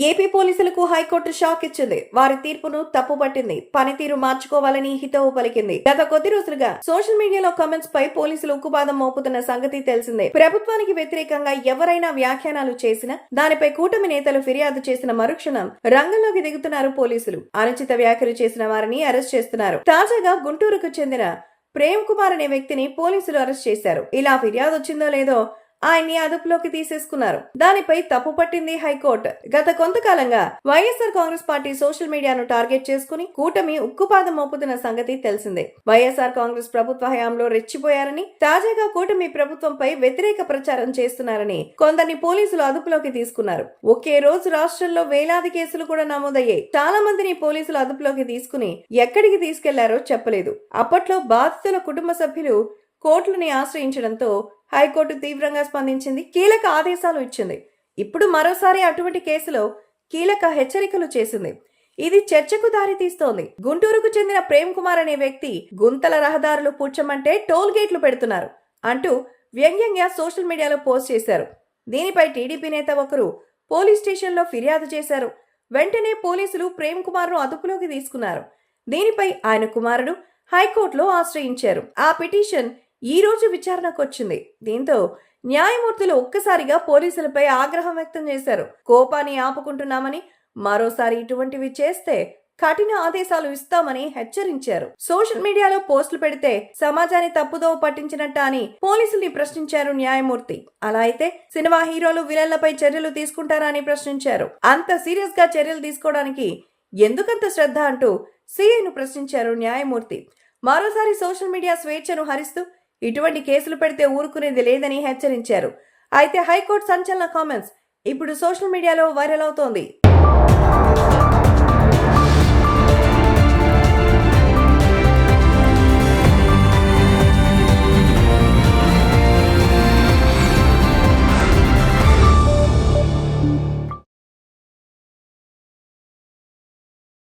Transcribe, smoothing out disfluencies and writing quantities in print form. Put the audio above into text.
AP పోలీసులకు high court shock ఇచ్చింది. వారి తీర్పును తప్పుపట్టింది. పనితీరు మార్చుకోవాలని హితవు పలికింది. గత కొద్ది రోజులుగా సోషల్ మీడియాలో కామెంట్స్ పై పోలీసులు ఉక్కుపాదం మోపుతున్న సంగతి తెలిసిందే. ప్రభుత్వానికి వ్యతిరేకంగా ఎవరైనా వ్యాఖ్యానాలు చేసినా దానిపై కూటమి నేతలు ఫిర్యాదు చేసిన మరుక్షణం రంగంలోకి దిగుతున్నారు పోలీసులు. అనుచిత వ్యాఖ్యలు చేసిన వారిని అరెస్ట్ చేస్తున్నారు. తాజాగా గుంటూరుకు చెందిన ప్రేమ్ కుమార్ అనే వ్యక్తిని పోలీసులు అరెస్ట్ చేశారు. ఇలా ఫిర్యాదు వచ్చిందో లేదో ఆయన్ని అదుపులోకి తీసేసుకున్నారు. దానిపై తప్పు పట్టింది హైకోర్టు. గత కొంతకాలంగా వైఎస్ఆర్ కాంగ్రెస్ పార్టీ సోషల్ మీడియాను టార్గెట్ చేసుకుని కూటమి ఉక్కుపాదం మోపుతున్న సంగతి తెలిసిందే. వైఎస్ఆర్ కాంగ్రెస్ ప్రభుత్వ హయాంలో రెచ్చిపోయారని, తాజాగా కూటమి ప్రభుత్వంపై వ్యతిరేక ప్రచారం చేస్తున్నారని కొందరిని పోలీసులు అదుపులోకి తీసుకున్నారు. ఒకే రోజు రాష్ట్రంలో వేలాది కేసులు కూడా నమోదయ్యాయి. చాలా మందిని పోలీసులు అదుపులోకి తీసుకుని ఎక్కడికి తీసుకెళ్లారో చెప్పలేదు. అప్పట్లో బాధితుల కుటుంబ సభ్యులు కోర్టులని ఆశ్రయించడంతో హైకోర్టు తీవ్రంగా స్పందించింది. కీలక ఆదేశాలు ఇచ్చింది. ఇప్పుడు మరోసారి అటువంటి కేసులో కీలక హెచ్చరికలు చేసింది. ఇది చర్చకు దారి తీస్తోంది. గుంటూరుకు చెందిన ప్రేమ్ కుమార్ అనే వ్యక్తి గుంతల రహదారులు పూడ్చమంటే టోల్ గేట్లు పెడుతున్నారు అంటూ వ్యంగ్యంగా సోషల్ మీడియాలో పోస్ట్ చేశారు. దీనిపై టీడీపీ నేత ఒకరు పోలీస్ స్టేషన్లో ఫిర్యాదు చేశారు. వెంటనే పోలీసులు ప్రేమ్ కుమార్ ను అదుపులోకి తీసుకున్నారు. దీనిపై ఆయన కుమారుడు హైకోర్టులో ఆశ్రయించారు. ఆ పిటిషన్ ఈ రోజు విచారణకు వచ్చింది. దీంతో న్యాయమూర్తులు ఒక్కసారిగా పోలీసులపై ఆగ్రహం వ్యక్తం చేశారు. కోపాన్ని ఆపుకుంటున్నామని, మరోసారి ఇటువంటివి చేస్తే కఠిన ఆదేశాలు ఇస్తామని హెచ్చరించారు. సోషల్ మీడియాలో పోస్టులు పెడితే సమాజాన్ని తప్పుదోవ పట్టించినట్ట అని పోలీసుల్ని ప్రశ్నించారు న్యాయమూర్తి. అలా అయితే సినిమా హీరోలు విలన్లపై చర్యలు తీసుకుంటారా అని ప్రశ్నించారు. అంత సీరియస్ గా చర్యలు తీసుకోవడానికి ఎందుకంత శ్రద్ధ అంటూ సీఐను ప్రశ్నించారు న్యాయమూర్తి. మరోసారి సోషల్ మీడియా స్వేచ్ఛను హరిస్తూ ఇటువంటి కేసులు పెడితే ఊరుకునేది లేదని హెచ్చరించారు. అయితే హైకోర్టు సంచలన కామెంట్స్ ఇప్పుడు సోషల్ మీడియాలో వైరల్ అవుతోంది.